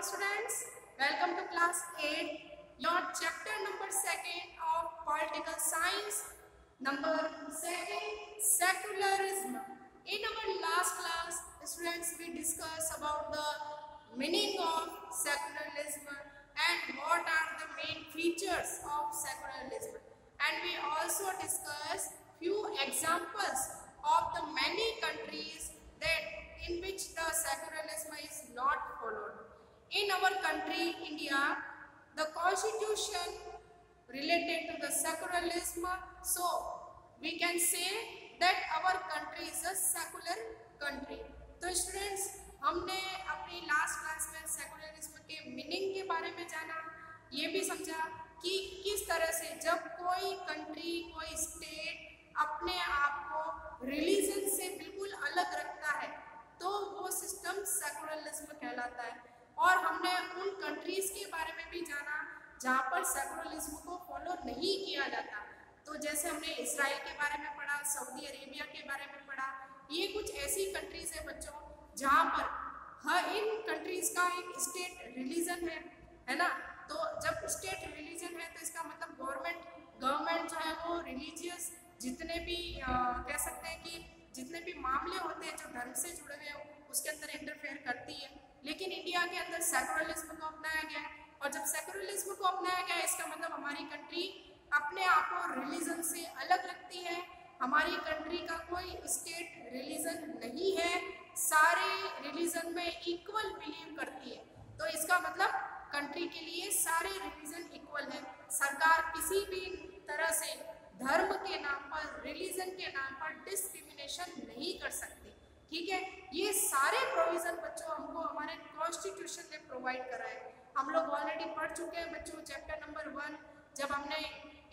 students, welcome to class 8, your chapter number 2nd of political science, number 2nd, secularism. In our last class, students, we discussed about the meaning of secularism and what are the main features of secularism, and we also discussed few examples of the many countries that in which the secularism is not followed. In our country, India, the constitution related to the secularism, so we can say that our country is a secular country. तो students, हमने अपनी last class में secularism के meaning के बारे में जाना, ये भी समझा कि किस तरह से जब कोई कंट्री, कोई स्टेट अपने आप को रिलीजन से बिल्कुल अलग रखता है तो वो सिस्टम सेकुलरिज्म कहलाता है। और हमने उन कंट्रीज के बारे में भी जाना जहाँ पर सेकुलरिज्म को फॉलो नहीं किया जाता। तो जैसे हमने इसराइल के बारे में पढ़ा, सऊदी अरेबिया के बारे में पढ़ा, ये कुछ ऐसी कंट्रीज है बच्चों जहाँ पर हर इन कंट्रीज का एक स्टेट रिलीजन है ना। तो जब स्टेट रिलीजन है तो इसका मतलब गवर्नमेंट जो है वो रिलीजियस जितने भी कह सकते हैं कि जितने भी मामले होते हैं जो धर्म से जुड़े हुए हैं उसके अंदर इंटरफेयर करती है। लेकिन इंडिया के अंदर सेकुलरिज्म को अपनाया गया है, और जब सेकुलरिज्म को अपनाया गया है इसका मतलब हमारी कंट्री अपने आप को रिलीजन से अलग रखती है। हमारी कंट्री का कोई स्टेट रिलीजन नहीं है, सारे रिलीजन में इक्वल बिलीव करती है। तो इसका मतलब कंट्री के लिए सारे रिलीजन इक्वल है। सरकार किसी भी तरह से धर्म के नाम पर, रिलीजन के नाम पर डिस्क्रिमिनेशन नहीं कर सकती। ठीक है, ये सारे प्रोविजन बच्चों हमको हमारे कॉन्स्टिट्यूशन ने प्रोवाइड करा है। हम लोग ऑलरेडी पढ़ चुके हैं बच्चों चैप्टर नंबर 1, जब हमने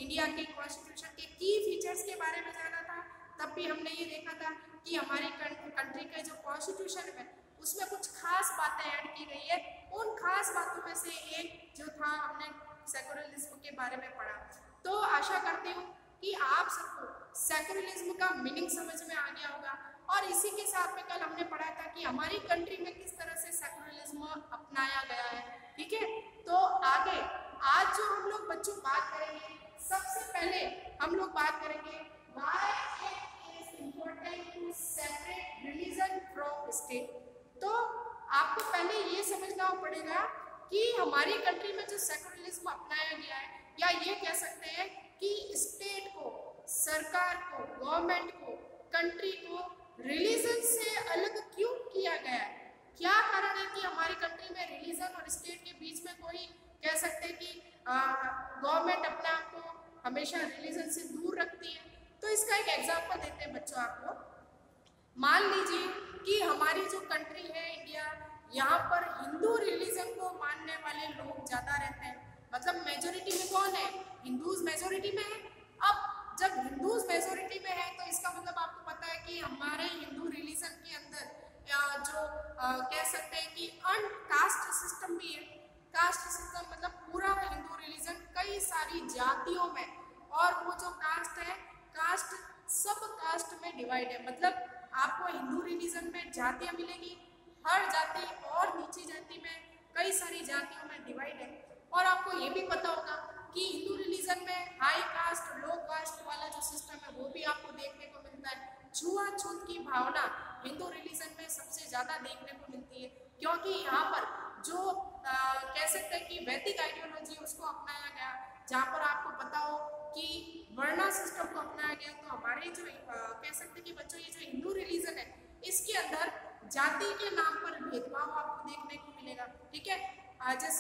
इंडिया के कॉन्स्टिट्यूशन के की फीचर्स के बारे में जाना था तब भी हमने ये देखा था कि हमारी कंट्री का जो कॉन्स्टिट्यूशन है उसमें कुछ खास बातें ऐड की गई है। उन खास बातों में से एक जो था हमने सेकुलरिज्म के बारे में पढ़ा। तो आशा करती हूँ कि आप सबको सेकुलरिज्म का मीनिंग समझ में आ गया होगा। और इसी के साथ में कल हमने पढ़ा था कि हमारी कंट्री में किस तरह से सेकुलरिज्म अपनाया गया है। ठीक है, तो आगे आज जो हम लोग बच्चों बात करेंगे, सबसे पहले हम लोग बात करेंगे why it is important to separate religion from state. तो आपको पहले ये समझना पड़ेगा कि हमारी कंट्री में जो सेकुलरिज्म अपनाया गया है, या ये कह सकते हैं कि स्टेट को, सरकार को, गवर्नमेंट को, कंट्री को रिलीजन से अलग क्यों किया गया है। क्या कारण है कि हमारी कंट्री में रिलीजन और स्टेट के बीच में कोई कह सकते हैं कि गवर्नमेंट अपने आप को हमेशा रिलीजन से दूर रखती है। तो इसका एक एग्जांपल देते हैं बच्चों आपको। मान लीजिए कि हमारी जो कंट्री है इंडिया, यहाँ पर हिंदू रिलीजन को मानने वाले लोग ज़्यादा रहते हैं। मतलब मेजोरिटी में कौन है? हिंदूज मेजोरिटी में है। अब जब हिंदूज मेजोरिटी में है तो इसका मतलब आपको पता है कि हमारे हिंदू रिलीजन के अंदर जो कह सकते हैं कि कास्ट सिस्टम भी है। कास्ट सिस्टम मतलब पूरा हिंदू रिलीजन कई सारी जातियों में, और वो जो कास्ट है, कास्ट सब कास्ट में डिवाइड है। मतलब आपको हिंदू रिलीजन में जातियाँ मिलेगी, हर जाति और नीची जाति में कई सारी जातियों में डिवाइड है। और आपको ये भी पता होगा कि हिंदू रिलीजन में हाई कास्ट, लो कास्ट वाला जो सिस्टम है वो भी आपको देखने को मिलता है। छुआछूत की भावना हिंदू रिलीजन में सबसे ज़्यादा देखने को मिलती है, क्योंकि यहाँ पर जो कह सकते हैं कि वैदिक आइडियोलॉजी उसको अपनाया गया, जहाँ पर आपको पता हो कि वर्णा सिस्टम को अपनाया गया। तो हमारे जो कह सकते हैं कि बच्चों ये जो हिंदू रिलीजन है इसके अंदर जाति के नाम पर भेदभाव आपको देखने को मिलेगा। ठीक है,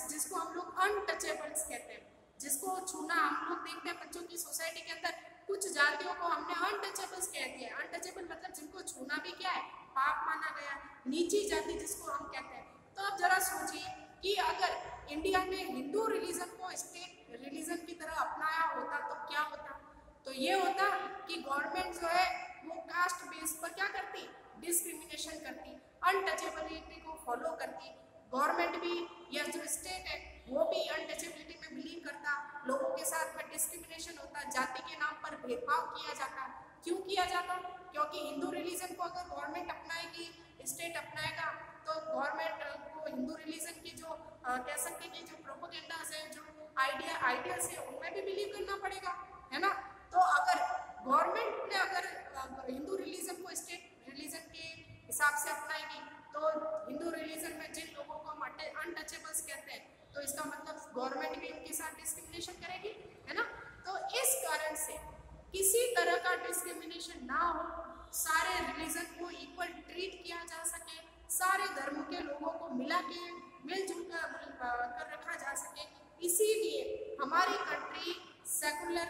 जिसको हम लोग अनटचेबल्स कहते हैं, जिसको छूना हम लोग देखते हैं बच्चों की सोसाइटी के अंदर कुछ जातियों को हमने अनटचेबल्स कह दिया है। अनटचेबल मतलब जिनको छूना भी क्या है, पाप माना गया, नीची जाति जिसको हम कहते हैं। तो अब जरा सोचिए कि अगर इंडिया ने हिंदू रिलीजन को स्टेट रिलीजन की तरह अपनाया होता तो क्या होता। तो ये होता कि गवर्नमेंट जो है वो कास्ट बेस पर क्या करती, डिस्क्रिमिनेशन करती, अनटचेबिलिटी को फॉलो करती। गवर्नमेंट भी या जो स्टेट है वो भी अनटचेबिलिटी में बिलीव करता, लोगों के साथ में डिस्क्रिमिनेशन होता, जाति के नाम पर भेदभाव किया जाता। क्यों किया जाता? क्योंकि हिंदू रिलीजन को अगर गवर्नमेंट अपनाएगी, स्टेट अपनाएगा तो गवर्नमेंट को हिंदू रिलीजन की जो आइडियल्स है उनमें भी बिलीव करना पड़ेगा, है ना। तो अगर गवर्नमेंट ने अगर हिंदू रिलीजन को स्टेट रिलीजन के हिसाब से अपनाएगी तो हिंदू रिलीजन में जिन लोगों को हम अनटचेबल्स कहते हैं तो इसका मतलब गवर्नमेंट भी इनके साथ डिस्क्रिमिनेशन करेगी, है ना। तो इस कारण से किसी तरह का डिस्क्रिमिनेशन ना हो, सारे रिलीजन को इक्वल ट्रीट किया जा सके, सारे धर्म के लोगों को मिलजुल कर रखा जा सके, इसीलिए हमारी कंट्री सेकुलर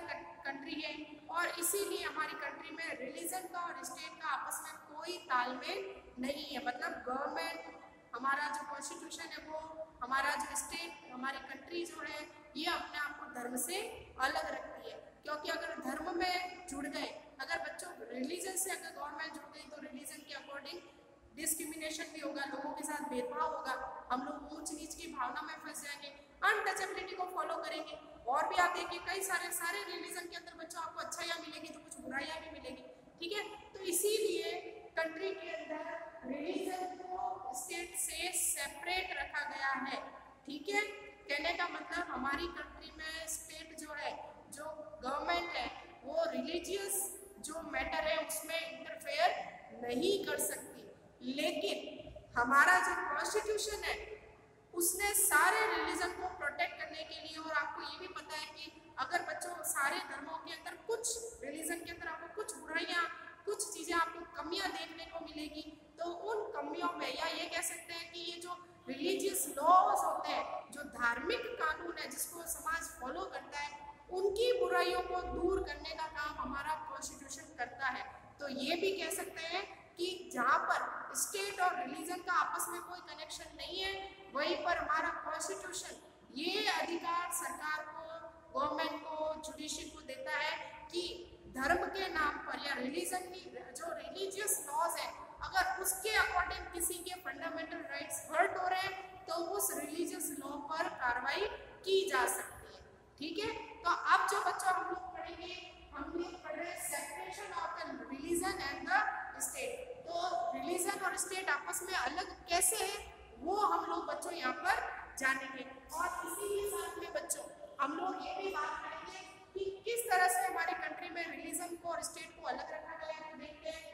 कंट्री है और इसीलिए हमारी कंट्री में रिलीजन का और स्टेट का आपस में कोई तालमेल नहीं है। मतलब गवर्नमेंट, हमारा जो कॉन्स्टिट्यूशन है वो, हमारा जो स्टेट, हमारी कंट्री जो है ये अपने आप को धर्म से अलग रखती है। क्योंकि अगर धर्म में जुड़ गए, अगर बच्चों रिलीजन से अगर गवर्नमेंट जुड़ गई तो रिलीजन के अकॉर्डिंग डिस्क्रिमिनेशन भी होगा, लोगों के साथ भेदभाव होगा, हम लोग ऊंच नीच की भावना में फंस जाएंगे, अनटचेबिलिटी को फॉलो करेंगे। और भी आप देखिए कई सारे रिलीजन के अंदर बच्चों आपको अच्छाइयाँ मिलेगी तो कुछ बुराइयाँ भी मिलेगी, ठीक है। तो इसीलिए कंट्री के अंदर रिलीजन को स्टेट से सेपरेट रखा गया है, ठीक है। कहने का मतलब हमारी कंट्री में स्टेट जो है, जो गवर्नमेंट है, वो रिलीजियस जो मैटर है उसमें इंटरफेयर नहीं कर सकती। लेकिन हमारा जो कॉन्स्टिट्यूशन है उसने सारे रिलीजन को प्रोटेक्ट करने के लिए, और आपको ये भी पता है कि अगर बच्चों सारे धर्मों के अंदर कुछ रिलीजन के अंदर आपको कुछ बुराइयां, कुछ चीज़ें आपको कमियां देखने को मिलेगी, तो उन कमियों में या ये कह सकते हैं कि ये जो रिलीजियस लॉज होते हैं, जो धार्मिक कानून है जिसको समाज फॉलो करता है, उनकी बुराइयों को दूर करने का काम हमारा कॉन्स्टिट्यूशन करता है। तो ये भी कह सकते हैं कि जहाँ पर स्टेट और रिलीजन का आपस में कोई कनेक्शन नहीं है, वहीं पर हमारा कॉन्स्टिट्यूशन ये अधिकार सरकार को, गवर्नमेंट को, जुडिशरी को देता है कि धर्म के नाम पर या रिलीजन की जो रिलीजियस लॉज है, अगर उसके अकॉर्डिंग किसी के फंडामेंटल राइट्स हर्ट हो रहे हैं तो उस रिलीजियस लॉ पर कार्रवाई की जा सकती है, ठीक है। तो अब जो बच्चों हम लोग पढ़ेंगे, हम लोग पढ़ रहे separation of the religion and the state. तो रिलीजन और स्टेट आपस में अलग कैसे है वो हम लोग बच्चों यहाँ पर जानेंगे। और इसी के साथ में बच्चों हम लोग ये भी बात करेंगे कि किस तरह से हमारे कंट्री में रिलीजन को और स्टेट को अलग रखा गया है। देखते हैं,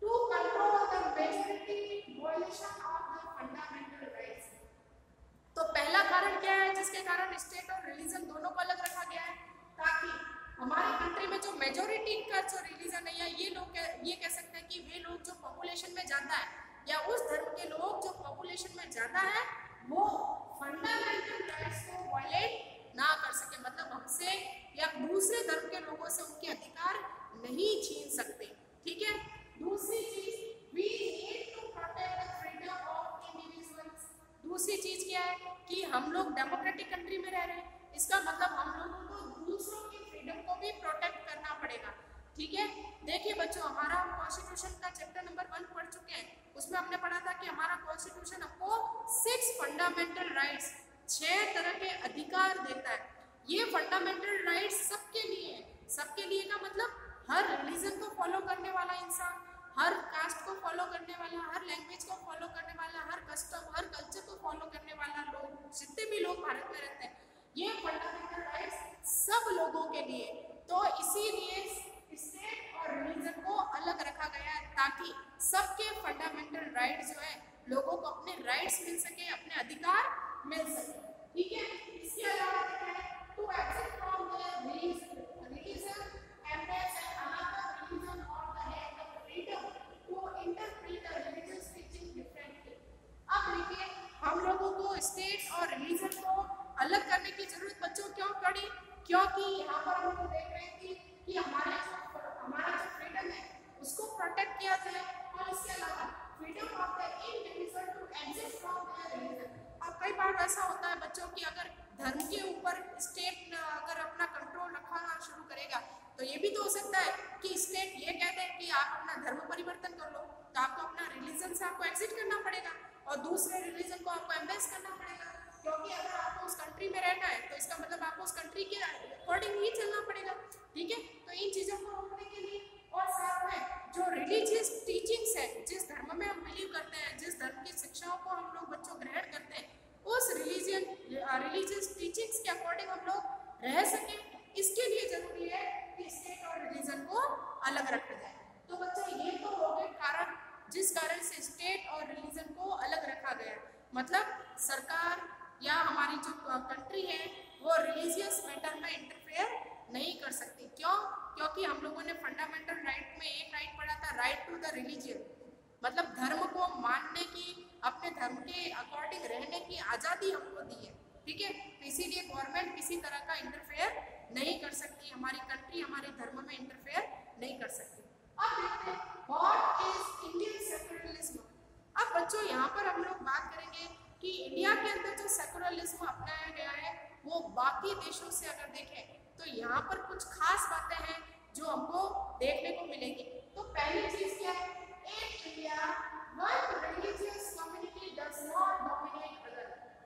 to control the majority violation of the fundamental rights. तो पहला कारण क्या है जिसके कारण स्टेट और रिलीजन दोनों को अलग रखा गया है? ताकि हमारी कंट्री में जो मेजॉरिटी का जो रिलीजन है, या ये लोग ये कह सकते हैं कि वे लोग जो पॉपुलेशन में ज़्यादा है, या उस धर्म के लोग जो पॉपुलेशन में ज़्यादा है, वो फंडामेंटल राइट्स को वायलेट ना कर सके। मतलब हमसे या दूसरे धर्म के लोगों से उनके अधिकार नहीं छीन सकते, ठीक है। दूसरी चीज, we need to protect the freedom of individuals. दूसरी चीज क्या है कि हम लोग डेमोक्रेटिक कंट्री में रह रहे हैं, इसका मतलब हम लोगों को दूसरों की फ्रीडम को भी प्रोटेक्ट करना पड़ेगा, ठीक है। देखिए बच्चों, हमारा कॉन्स्टिट्यूशन का चैप्टर नंबर 1 पढ़ चुके हैं, उसमें हमने पढ़ा था कि हमारा कॉन्स्टिट्यूशन हमको 6 फंडामेंटल राइट्स, 6 तरह के अधिकार देता है। ये फंडामेंटल राइट्स सबके लिए है। सबके लिए का मतलब हर रिलीजन को फॉलो करने वाला इंसान, हर कास्ट को फॉलो करने वाला, हर लैंग्वेज को फॉलो करने वाला, हर कस्टम, हर कल्चर को फॉलो करने वाला लोग, जितने भी लोग भारत में रहते हैं, ये फंडामेंटल राइट्स सब लोगों के लिए। तो इसीलिए स्टेट और रिलीजन को अलग रखा गया है ताकि सबके फंडामेंटल राइट जो है, लोगों को अपने राइट्स मिल सके, अपने अधिकार मिल सके, ठीक है। इसके अलावा to exit from the religion embrace another religion और the have the freedom to interpret the religious teaching differently. अब देखिए, हम लोगों को स्टेट और रिलीजन को अलग करने की जरूरत बच्चों क्यों पड़ी? क्योंकि यहाँ पर हम लोग देख रहे हैं कि हमारा जो फ्रीडम है उसको प्रोटेक्ट किया जाए, और इसके अलावा freedom of the individual to exist from their religion. अब कई बार ऐसा होता है बच्चों कि अगर धर्म के ऊपर स्टेट अगर अपना कंट्रोल रखना शुरू करेगा, तो ये भी तो हो सकता है कि स्टेट ये कह दे कि आप अपना धर्म परिवर्तन कर लो, तो आपको अपना रिलीजन से आपको एग्जिट करना पड़ेगा और दूसरे रिलीजन को आपको एम्ब्रेस करना पड़ेगा। क्योंकि अगर आपको उस कंट्री में रहना है तो इसका मतलब आपको उस कंट्री के अकॉर्डिंग ही चलना पड़ेगा, ठीक है। तो इन चीज़ों को रोकने के लिए, और साथ में जो रिलीजियस टीचिंग्स है, जिस धर्म में हम बिलीव करते हैं, जिस धर्म की शिक्षाओं को हम लोग बच्चों ग्रहण करते हैं, उस रिलीजियस टीचिंग्स के अकॉर्डिंग हम लोग से स्टेट और रिलीजन को अलग रखा गया है। मतलब सरकार या हमारी जो कंट्री है वो रिलीजियस मैटर में इंटरफेयर नहीं कर सकती। क्यों? क्योंकि हम लोगों ने फंडामेंटल राइट में एक राइट पढ़ा था, राइट टू द रिलीजियन, मतलब धर्म को मानने की, अपने धर्म के अकॉर्डिंग रहने की आज़ादी हमको दी है। ठीक है, इसीलिए गवर्नमेंट किसी तरह का इंटरफेयर नहीं कर सकती, हमारी कंट्री हमारे धर्म में इंटरफेयर नहीं कर सकती। अब देखते हैं व्हाट इज इंडियन सेक्युलरिज्म। अब बच्चों यहाँ पर हम लोग बात करेंगे कि इंडिया के अंदर जो सेक्युलरिज्म अपनाया गया है वो बाकी देशों से अगर देखें तो यहाँ पर कुछ खास बातें हैं जो हमको देखने को मिलेंगी। तो पहली चीज क्या है? In India one religious community does not dominate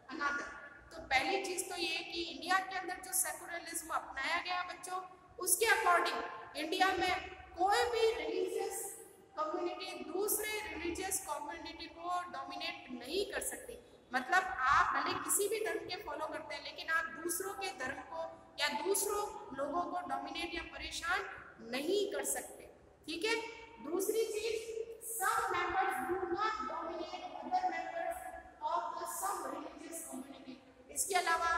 another. तो पहली चीज तो ये कि इंडिया के अंदर जो सेक्युलरिज्म अपनाया गया बच्चों, उसके अकॉर्डिंग इंडिया में कोई भी रिलीजियस कम्युनिटी दूसरे रिलीजियस कम्युनिटी को डोमिनेट नहीं कर सकती। मतलब आप भले किसी भी धर्म के फॉलो करते हैं लेकिन आप दूसरों के धर्म को या दूसरों लोगों को डोमिनेट या परेशान नहीं कर सकते। ठीक है, दूसरी चीज, some members do not dominate other members of the some religious community। इसके अलावा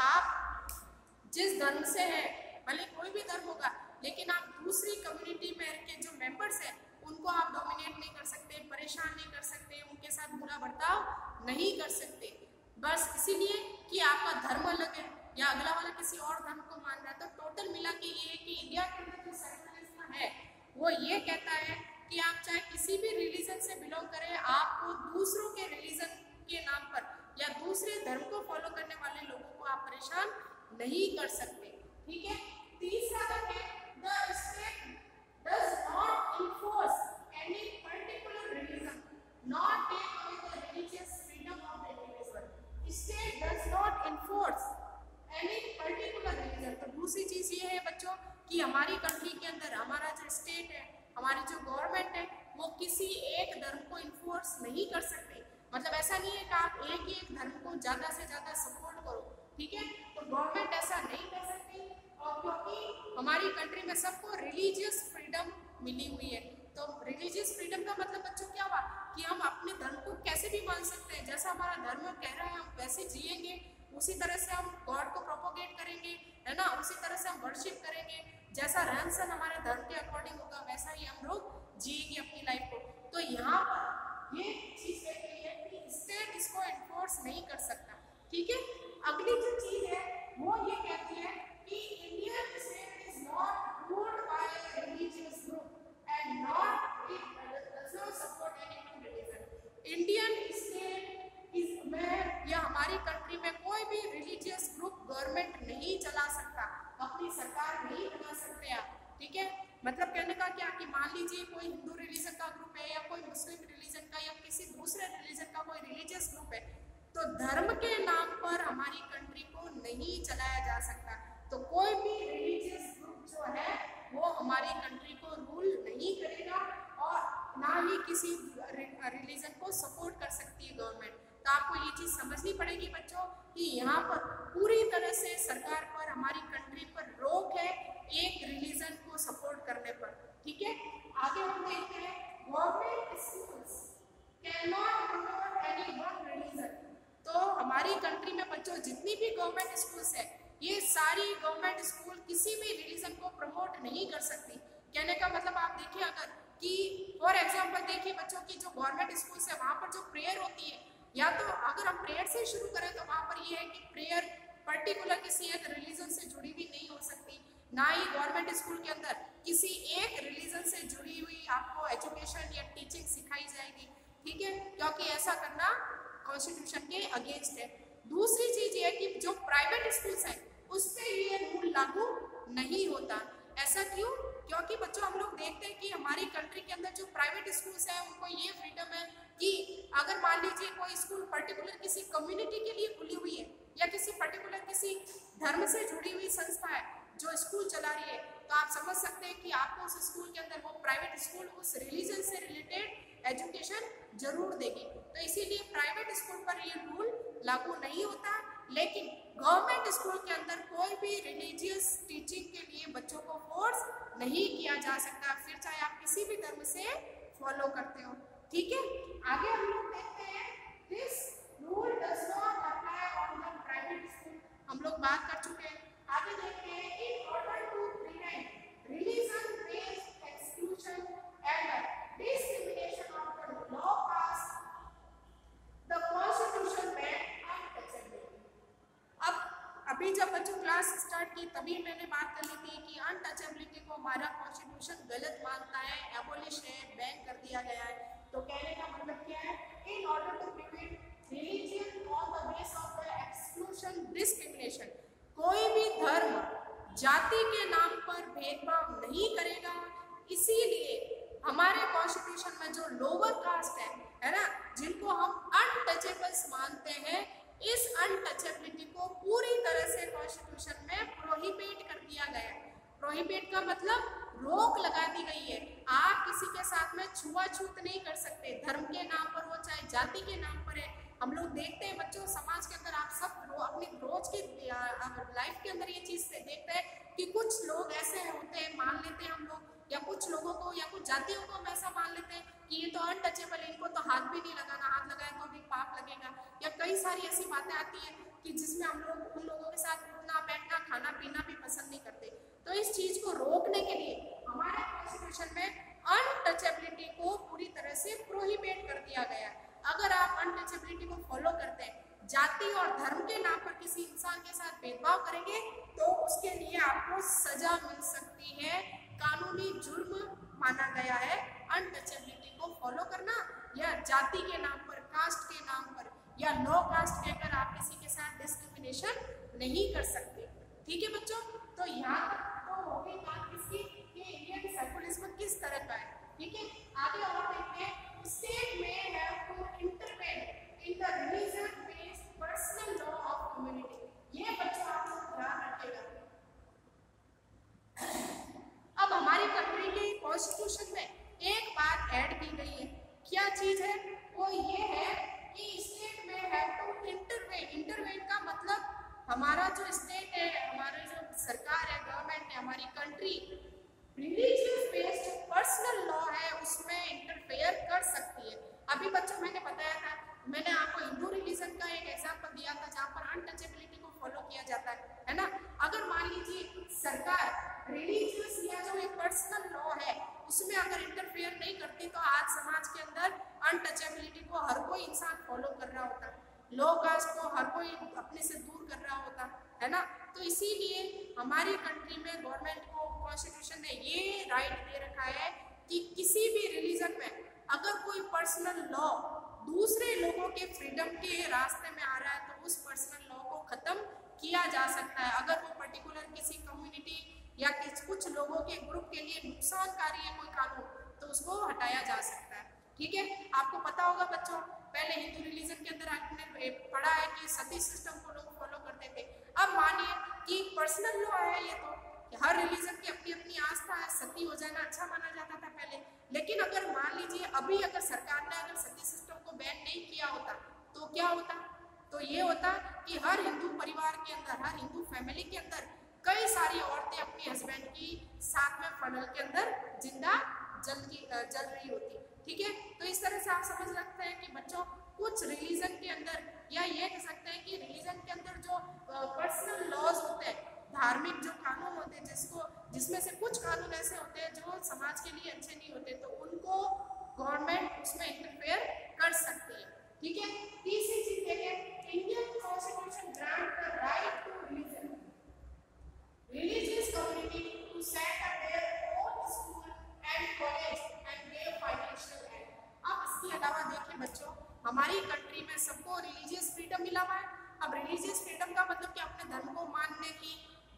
आप जिस धर्म से हैं, भले कोई भी धर्म होगा, लेकिन आप दूसरी कम्युनिटी में के जो मेंबर्स हैं उनको आप डोमिनेट नहीं कर सकते, परेशान नहीं कर सकते, उनके साथ बुरा बर्ताव नहीं कर सकते, बस इसीलिए कि आपका धर्म अलग है या अगला वाला किसी और धर्म को मान रहा है। तो टोटल मिला के ये है कि इंडिया के अंदर जो सेक्युलरिज्म है वो ये कहता है कि आप चाहे किसी भी रिलीजन से बिलोंग करें, आपको दूसरों के रिलीजन के नाम पर या दूसरे धर्म को फॉलो करने वाले लोगों को आप परेशान नहीं कर सकते। ठीक है, तीसरा है the state does not enforce any particular religion, not take away the religious freedom of the individual। State does not enforce any particular religion। तो दूसरी चीज ये है बच्चों कि हमारी कंट्री के अंदर हमारा जो स्टेट है, हमारी जो गवर्नमेंट है, वो किसी एक धर्म को इन्फोर्स नहीं कर सकते। मतलब ऐसा नहीं है कि आप एक ही एक धर्म को ज्यादा से ज्यादा सपोर्ट करो। ठीक है, तो गवर्नमेंट ऐसा नहीं कर सकती, और क्योंकि हमारी कंट्री में सबको रिलीजियस फ्रीडम मिली हुई है। तो रिलीजियस फ्रीडम का मतलब बच्चों क्या हुआ कि हम अपने धर्म को कैसे भी मान सकते हैं, जैसा हमारा धर्म कह रहा है हम वैसे जिएंगे, उसी तरह से हम गॉड को प्रोपोगेट करेंगे, है ना, उसी तरह से हम वर्शिप करेंगे, जैसा रहन सहन हमारे धर्म के अकॉर्डिंग होगा वैसा ही हम लोग जिएंगे अपनी लाइफ को। तो यहाँ पर ये चीज कह रही है कि स्टेट इसको एनफोर्स नहीं कर सकता। ठीक है, अगली जो चीज है वो ये कहती है कि Indian state is not ruled by a religious group and not it does not support any religion. Indian state is में या हमारी कंट्री में कोई भी रिलीजियस ग्रुप गवर्नमेंट नहीं चला सकता, अपनी सरकार नहीं बना सकते आप। ठीक है, मतलब कहने का क्या कि मान लीजिए कोई हिंदू रिलीजन का ग्रुप है या कोई मुस्लिम रिलीजन का या किसी दूसरे रिलीजन का कोई रिलीजियस ग्रुप है, तो धर्म के नाम पर हमारी कंट्री को नहीं चलाया जा सकता। तो कोई भी रिलीजियस ग्रुप जो है वो हमारी कंट्री को रूल नहीं करेगा और ना ही किसी रिलीजन को सपोर्ट कर सकती है गवर्नमेंट। तो आपको ये चीज़ समझनी पड़ेगी बच्चों कि यहाँ पर पूरी तरह से सरकार पर, हमारी कंट्री पर रोक है एक रिलीजन को सपोर्ट करने पर। ठीक है, आगे हम देखते हैं government schools can not promote any one religion. तो हमारी कंट्री में बच्चों जितनी भी गवर्नमेंट स्कूल्स है, ये सारी गवर्नमेंट स्कूल किसी भी रिलीजन को प्रमोट नहीं कर सकती। कहने का मतलब आप देखिए अगर कि फॉर एग्जांपल देखिए बच्चों की जो गवर्नमेंट स्कूल्स है वहाँ पर जो प्रेयर होती है, या तो अगर हम प्रेयर से शुरू करें तो वहाँ पर ये है कि प्रेयर पर्टिकुलर किसी एक रिलीजन से जुड़ी हुई नहीं हो सकती, ना ही गवर्नमेंट स्कूल के अंदर किसी एक रिलीजन से जुड़ी हुई आपको एजुकेशन या टीचिंग सिखाई जाएगी। ठीक है, क्योंकि ऐसा करना कॉन्स्टिट्यूशन के अगेंस्ट है। दूसरी चीज ये कि जो प्राइवेट स्कूल्स हैं उस पर ये रूल लागू नहीं होता। ऐसा क्यों? क्योंकि बच्चों हम लोग देखते हैं कि हमारी कंट्री के अंदर जो प्राइवेट स्कूल्स हैं उनको ये फ्रीडम है कि अगर मान लीजिए कोई स्कूल पर्टिकुलर किसी कम्युनिटी के लिए खुली हुई है या किसी पर्टिकुलर किसी धर्म से जुड़ी हुई संस्था है जो स्कूल चला रही है, तो आप समझ सकते हैं कि आपको उस स्कूल के अंदर वो प्राइवेट स्कूल उस रिलीजन से रिलेटेड एजुकेशन जरूर देगी। तो इसीलिए प्राइवेट स्कूल पर ये रूल लागू नहीं होता, लेकिन गवर्नमेंट स्कूल के अंदर कोई भी रिलीजियस टीचिंग के लिए बच्चों को फोर्स नहीं किया जा सकता, फिर चाहे आप किसी भी धर्म से फॉलो करते हो। ठीक है, आगे हम लोग देखते हैं this rule does not apply on the private school, हम लोग बात कर चुके हैं। आगे देखते हैं in order to prevent religion based exclusion and discrimination of the law pass the constitution banned untouchability. अब अभी जब बच्चों क्लास स्टार्ट की तभी मैंने बात कर ली थी कि अनटचेबिलिटी को हमारा कॉन्स्टिट्यूशन गलत मानता है, एबोलिश है, बैन कर दिया गया है। तो कहने का मतलब क्या है, in order to prevent religion on the base of the exclusion discrimination, कोई भी धर्म जाति के नाम पर भेदभाव नहीं करेगा, इसीलिए हमारे कॉन्स्टिट्यूशन में जो लोअर कास्ट है ना, जिनको हम अनटचेबल्स मानते हैं, इस अनटचेबिलिटी को पूरी तरह से कॉन्स्टिट्यूशन में प्रोहिबिट कर दिया गया है। प्रोहिबिट का मतलब रोक लगा दी गई है, आप किसी के साथ में छुआछूत नहीं कर सकते, धर्म के नाम पर हो चाहे जाति के नाम पर है। हम लोग देखते हैं बच्चों समाज के अंदर, आप सब अपनी रोज की लाइफ के अंदर ये चीज देखते हैं कि कुछ लोग ऐसे होते हैं, मान लेते हैं हम लोग, या कुछ लोगों को या कुछ जातियों को हम ऐसा मान लेते हैं कि ये तो अनटचेबल है, इनको तो हाथ भी नहीं लगाना, हाथ लगाए तो भी पाप लगेगा। या कई सारी ऐसी बातें आती हैं कि जिसमें हम लोग उन लोगों के साथ उठना बैठना खाना पीना भी पसंद नहीं करते। तो इस चीज को रोकने के लिए हमारे कॉन्स्टिट्यूशन में अनटचेबिलिटी को पूरी तरह से प्रोहिबिट कर दिया गया है। अगर आप अनटचेबिलिटी को फॉलो करते हैं, जाति और धर्म के नाम पर किसी इंसान के साथ भेदभाव करेंगे तो उसके लिए आपको सजा मिल सकती है, कानूनी जुर्म माना गया है अनटचेबिलिटी को फॉलो करना, या जाति के नाम पर, कास्ट के नाम पर या लो कास्ट कहकर आप किसी के साथ डिस्क्रिमिनेशन नहीं कर सकते। ठीक है बच्चों, तो यहाँ तक तो हो गई बात किसकी, कि इंडियन सेकुलरिज्म किस तरह का है। ठीक है, आगे और देखते हैं, स्टेट में have to intervene in the religion based personal law of community. ये बच्चों आप लोग ध्यान रखिएगा। अब हमारी कंट्री के कॉन्स्टिट्यूशन में एक बात ऐड की गई है, क्या चीज है, वो ये है कि स्टेट में हैव टू इंटरवेन। इंटरवेन का मतलब हमारा जो स्टेट है, हमारी जो सरकार है, गवर्नमेंट है, हमारी country religious based personal law है उसमें इंटरफेयर कर सकती है। अभी बच्चों मैंने बताया था, मैंने आपको हिंदू रिलीजन का एक एग्जांपल दिया था जहाँ पर अनटचेबिलिटी को फॉलो किया जाता है ना। अगर मान लीजिए सरकार रिलीजियस या जो एक पर्सनल लॉ है उसमें अगर इंटरफेयर नहीं करती तो आज समाज के अंदर अनटचेबिलिटी को हर कोई इंसान फॉलो कर रहा होता, लो कास्ट को हर कोई अपने से दूर कर रहा होता है ना। तो इसीलिए हमारी कंट्री में गवर्नमेंट को कॉन्स्टिट्यूशन ने ये राइट दे रखा है कि किसी भी रिलीजन में अगर कोई पर्सनल लॉ दूसरे लोगों के फ्रीडम के रास्ते में आ रहा है तो उस पर्सनल लॉ को खत्म किया जा सकता है। अगर वो पर्टिकुलर किसी कम्युनिटी या कुछ लोगों के ग्रुप के लिए नुकसानकारी है कोई कानून, तो उसको हटाया जा सकता है। ठीक है, आपको पता होगा बच्चों, पहले हिंदू रिलीजन के अंदर आपने पढ़ा है कि सती सिस्टम को लोग फॉलो करते थे। अब मानिए कि पर्सनल लॉ है ये, तो हर रिलीजन की अपनी अपनी आस्था है, सती हो जाना अच्छा माना जाता था पहले। लेकिन अगर मान लीजिए अभी अगर सरकार ने अगर सती सिस्टम को बैन नहीं किया होता तो क्या होता, तो ये होता कि हर हिंदू परिवार के अंदर, हर हिंदू फैमिली के अंदर कई सारी औरतें अपनी हस्बैंड की साथ में फनल के अंदर जिंदा जल रही होती। ठीक है, तो इस तरह से आप समझ सकते हैं कि बच्चों कुछ रिलीजन के अंदर, या ये कह सकते हैं कि रिलीजन के अंदर जो पर्सनल लॉज होते हैं, धार्मिक जो कानून होते हैं, जिसमें से कुछ कानून ऐसे होते हैं जो समाज के लिए अच्छे नहीं होते, तो उनको गवर्नमेंट उसमें इंटरफेयर कर सकती है। ठीक है, तीसरी चीज देखें, Indian constitution grant the right to religion religious community to set up their own school and college and pay financial aid। अब इसके अलावा देखिए बच्चों, हमारी कंट्री में सबको रिलीजियस फ्रीडम मिला हुआ है। अब रिलीजियस फ्रीडम का मतलब कि अपने धर्म को मानने की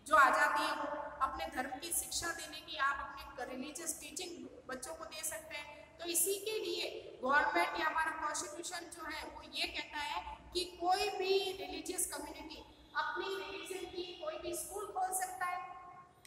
जो आज़ादी है, वो अपने धर्म की शिक्षा देने की, आप अपने रिलीजियस टीचिंग बच्चों को दे सकते हैं। तो इसी के लिए गवर्नमेंट या हमारा कॉन्स्टिट्यूशन जो है वो ये कहता है कि कोई भी रिलीजियस कम्युनिटी अपनी रिलीजन की कोई भी स्कूल खोल सकता है।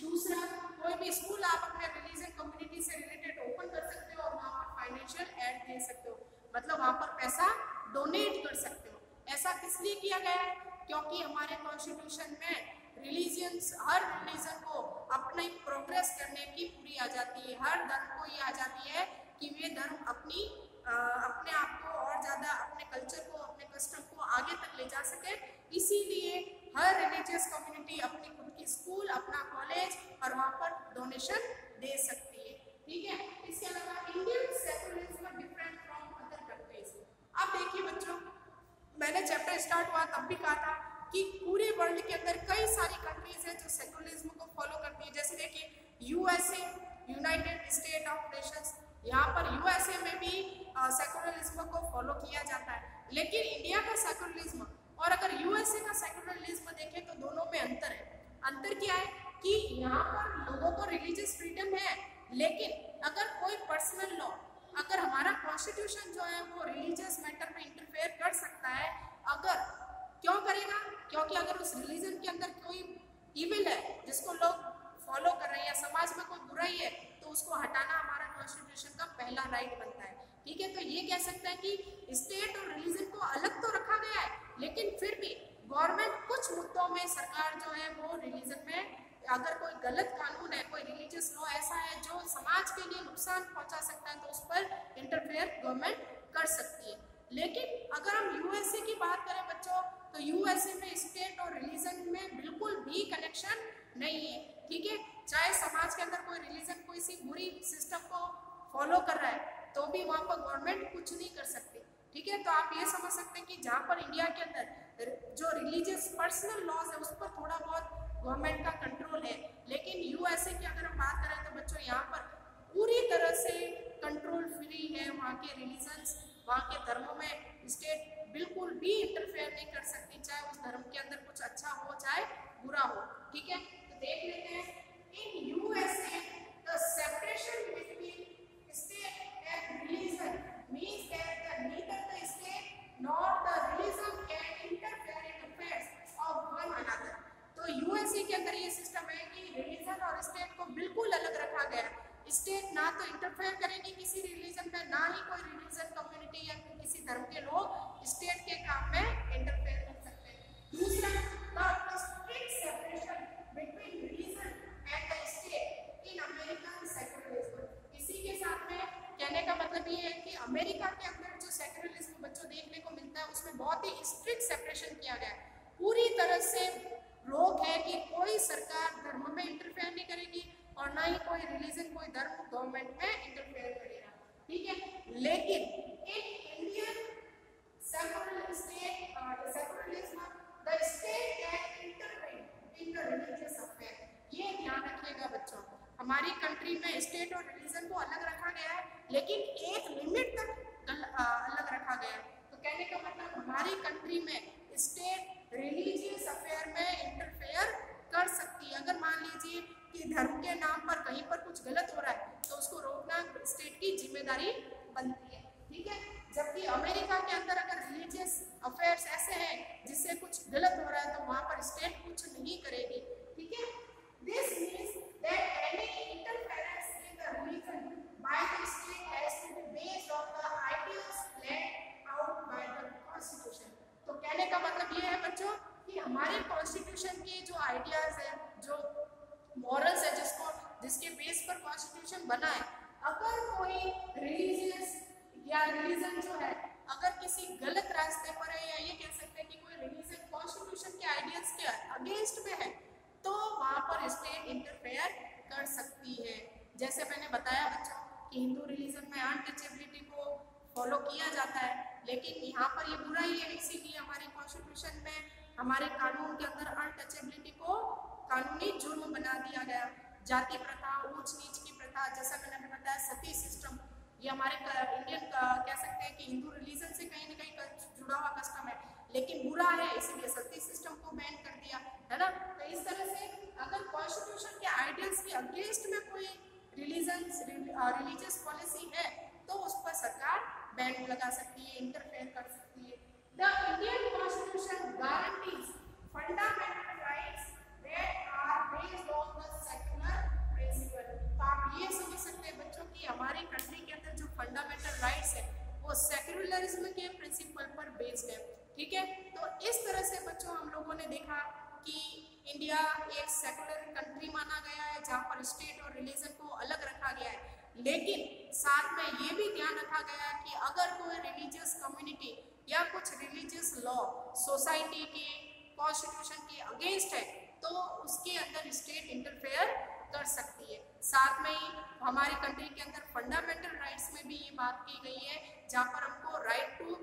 दूसरा, कोई भी स्कूल आप अपने रिलीजन कम्युनिटी से रिलेटेड ओपन कर सकते हो और वहाँ पर फाइनेंशियल एड दे सकते हो, मतलब वहाँ पर पैसा डोनेट कर सकते हो। ऐसा किस लिए किया गया है, क्योंकि हमारे कॉन्स्टिट्यूशन में रिलीजियंस, हर रिलीजन को अपनी प्रोग्रेस करने की पूरी आज़ादी है। हर धर्म को ये आज़ादी है कि वे धर्म अपनी अपने आप को और ज़्यादा अपने कल्चर को, अपने कस्टम को आगे तक ले जा सके। इसीलिए हर रिलीजियस कम्युनिटी अपनी खुद की स्कूल, अपना कॉलेज और वहाँ पर डोनेशन दे सकती है। ठीक है, इसके अलावा Indian secularism different from other countries. अब देखिए बच्चों, मैंने चैप्टर स्टार्ट हुआ तब भी कहा था कि पूरे वर्ल्ड के अंदर कई सारी कंट्रीज हैं जो सेकुलरिज्म को फॉलो करती है। जैसे देखिए USA, United state of Nations, यहाँ पर यूएसए में भी सेकुलरिज्म को फॉलो किया जाता है। लेकिन इंडिया का सेकुलरिज्म और अगर यूएसए का सेकुलरिज्म देखें तो दोनों में अंतर है। अंतर क्या है कि यहाँ पर लोगों को रिलीजियस फ्रीडम है, लेकिन अगर कोई पर्सनल लॉ, अगर हमारा कॉन्स्टिट्यूशन जो है वो रिलीजियस मैटर में इंटरफेयर कर सकता है, अगर क्यों करेगा? क्योंकि अगर उस रिलीजन के अंदर कोई इविल है जिसको लोग फॉलो कर रहे हैं या समाज में कोई बुराई है, तो उसको हटाना हमारा कॉन्स्टिट्यूशन का पहला राइट बनता है। ठीक है, तो ये कह सकते हैं कि स्टेट और रिलीजन को अलग तो रखा गया है, लेकिन फिर भी गवर्नमेंट कुछ मुद्दों में, सरकार जो है वो रिलीजन में अगर कोई गलत कानून है, कोई रिलीजियस लॉ ऐसा है जो समाज के लिए नुकसान पहुंचा सकता है, तो उस पर इंटरफेयर गवर्नमेंट कर सकती है। लेकिन अगर हम यूएसए की बात करें बच्चों, तो यूएसए में स्टेट और रिलीजन में बिल्कुल भी कनेक्शन नहीं है। ठीक है, चाहे समाज के अंदर कोई रिलीजन कोई सी बुरी सिस्टम को फॉलो कर रहा है तो भी वहाँ पर गवर्नमेंट कुछ नहीं कर सकती। ठीक है, तो आप ये समझ सकते हैं कि जहाँ पर इंडिया के अंदर जो रिलीजियस पर्सनल लॉज है उस पर थोड़ा बहुत गवर्नमेंट का कंट्रोल है, लेकिन यूएसए की अगर हम बात करें तो बच्चों यहाँ पर पूरी तरह से कंट्रोल फ्री है। वहाँ के रिलीजन्स, वहाँ के धर्मों में स्टेट बिल्कुल भी इंटरफेयर नहीं कर सकती, चाहे उस धर्म के अंदर कुछ अच्छा हो चाहे बुरा हो। ठीक है, तो देख लेते हैं in USA the separation between state and religion means that neither the state nor the religion can interfere in affairs of one another। तो यूएसए के अंदर ये सिस्टम है कि रिलीजन और स्टेट को बिल्कुल अलग रखा गया है। स्टेट ना तो इंटरफेयर करेगी किसी रिलीजन में, ना ही कोई रिलीजन कम्युनिटी या किसी धर्म के लोग स्टेट के काम में इंटरफेयर कर सकते हैं। दूसरा, the strict separation between religion and the state in American secularism. इसी के साथ में कहने का मतलब ये है कि अमेरिका के अंदर जो सेकुलरिज्म बच्चों देखने को मिलता है उसमें बहुत ही स्ट्रिक्ट सेपरेशन किया गया है। पूरी तरह से रोक है कि कोई सरकार धर्म में इंटरफेयर नहीं करेगी और ना ही कोई रिलीजन, कोई धर्म गवर्नमेंट में इंटरफेयर करेगा। ठीक है, लेकिन in Indian secularism the state can intervene in the religious affair. ये ध्यान रखिएगा बच्चों, हमारी कंट्री में स्टेट और रिलीजन को अलग रखा गया है, लेकिन एक लिमिट तक अलग रखा गया है। तो कहने का मतलब हमारी कंट्री में स्टेट रिलीजियस अफेयर में इंटरफेयर कर सकती है। अगर मान लीजिए कि धर्म के नाम पर कहीं पर कुछ गलत हो रहा है तो उसको रोकना स्टेट की जिम्मेदारी बनती है। ठीक है, जबकि अमेरिका के अंदर अगर रिलीजियस अफेयर्स ऐसे हैं जिससे कुछ गलत हो रहा है तो वहाँ पर स्टेट कुछ नहीं करेगी। ठीक है, this means that any interference in the religion by the state has to be based on the ideals laid out by the constitution. तो कहने का मतलब ये है बच्चों कि हमारे कॉन्स्टिट्यूशन के जो आइडियाज है, जो मॉरल्स है, जिसके बेस पर कॉन्स्टिट्यूशन बना है, अगर कोई रिलीजियस या रिलीजन जो है अगर किसी गलत रास्ते पर है, या ये कह सकते हैं कि कोई रिलीजन कॉन्स्टिट्यूशन के आइडियाज के अगेंस्ट में है, तो वहाँ पर स्टेट इंटरफेयर कर सकती है। जैसे मैंने बताया बच्चों कि हिंदू रिलीजन में अनटचेबिलिटी को फॉलो किया जाता है, लेकिन यहाँ पर ये बुराई है, इसीलिए हमारे कॉन्स्टिट्यूशन में, हमारे कानून के अंदर अनटचेबिलिटी को कानूनी जुर्म बना दिया गया। जाति प्रथा, ऊंच नीच की प्रथा, जैसा मैंने अभी बताया सती सिस्टम, ये हमारे इंडियन कह सकते हैं कि हिंदू रिलीजन से कहीं ना कहीं जुड़ा हुआ कस्टम है, लेकिन बुरा है, इसीलिए सती सिस्टम को बैन कर दिया है ना। तो इस तरह से अगर कॉन्स्टिट्यूशन के आइडियल्स के अगेंस्ट में कोई रिलीजियस पॉलिसी है तो उस पर सरकार बैन लगा सकती है, इंटरफेयर कर सकती है। The Indian constitution guarantees fundamental rights that are based on the secular principle. तो आप ये समझ सकते हैं बच्चों कि हमारी कंट्री के अंदर जो फंडामेंटल राइट्स है वो सेक्युलरिज्म के प्रिंसिपल पर बेस्ड है। ठीक है, तो इस तरह से बच्चों हम लोगों ने देखा कि इंडिया एक सेकुलर कंट्री माना गया है जहाँ पर स्टेट और रिलीजन को अलग रखा गया है, लेकिन साथ में ये भी ध्यान रखा गया है कि अगर कोई रिलीजियस कम्युनिटी या कुछ रिलीजियस लॉ सोसाइटी के कॉन्स्टिट्यूशन के अगेंस्ट है तो उसके अंदर स्टेट इंटरफेयर कर सकती है। साथ में ही हमारी कंट्री के अंदर फंडामेंटल राइट्स में भी ये बात की गई है, जहाँ पर हमको right to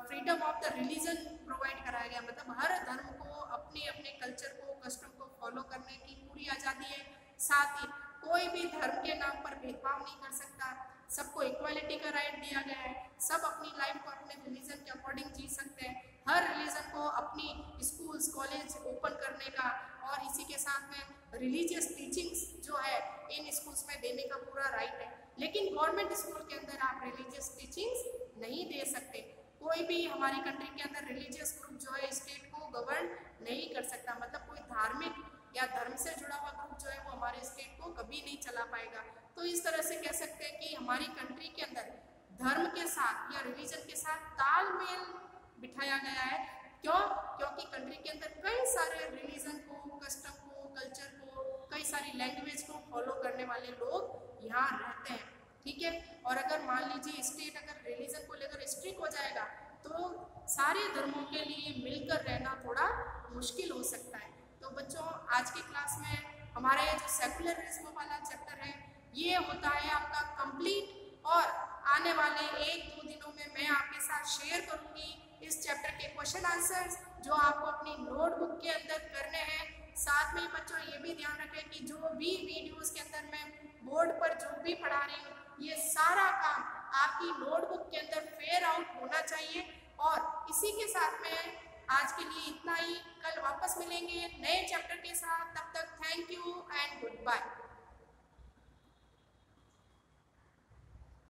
freedom of the religion provide कराया गया, मतलब हर धर्म को अपने अपने कल्चर को, कस्टम को फॉलो करने की पूरी आज़ादी है। साथ ही कोई भी धर्म के नाम पर भेदभाव नहीं कर सकता, सबको इक्वालिटी का राइट दिया गया है, सब अपनी लाइफ को अपने रिलीजन के अकॉर्डिंग जी सकते हैं, हर रिलीजन को अपनी स्कूल्स कॉलेज ओपन करने का और इसी के साथ में रिलीजियस टीचिंग्स जो है इन स्कूल्स में देने का पूरा राइट है। लेकिन गवर्नमेंट स्कूल के अंदर आप रिलीजियस टीचिंग्स नहीं दे सकते। कोई भी हमारी कंट्री के अंदर रिलीजियस ग्रुप जो है स्टेट को गवर्न नहीं कर सकता, मतलब कोई धार्मिक या धर्म से जुड़ा हुआ ग्रुप जो है वो हमारे स्टेट को कभी नहीं चला पाएगा। तो इस तरह से कह सकते हैं कि हमारी कंट्री के अंदर धर्म के साथ या रिलीजन के साथ तालमेल बिठाया गया है। क्यों? क्योंकि कंट्री के अंदर कई सारे रिलीजन को, कस्टम को, कल्चर को, कई सारी लैंग्वेज को फॉलो करने वाले लोग यहाँ रहते हैं। ठीक है, और अगर मान लीजिए स्टेट अगर रिलीजन को लेकर स्ट्रिक्ट हो जाएगा तो सारे धर्मों के लिए मिलकर रहना थोड़ा मुश्किल हो सकता है। तो बच्चों, आज की क्लास में हमारा ये जो सेकुलरिज्म वाला चैप्टर है ये होता है आपका कंप्लीट, और आने वाले 1-2 दिनों में मैं आपके साथ शेयर करूंगी इस चैप्टर के क्वेश्चन आंसर्स जो आपको अपनी नोटबुक के अंदर करने हैं। साथ में बच्चों ये भी ध्यान रखें कि जो भी वीडियोस के अंदर मैं बोर्ड पर जो भी पढ़ा रही हूँ ये सारा काम आपकी नोटबुक के अंदर फेयर आउट होना चाहिए। और इसी के साथ में आज के लिए इतना ही, कल वापस मिलेंगे नए चैप्टर के साथ।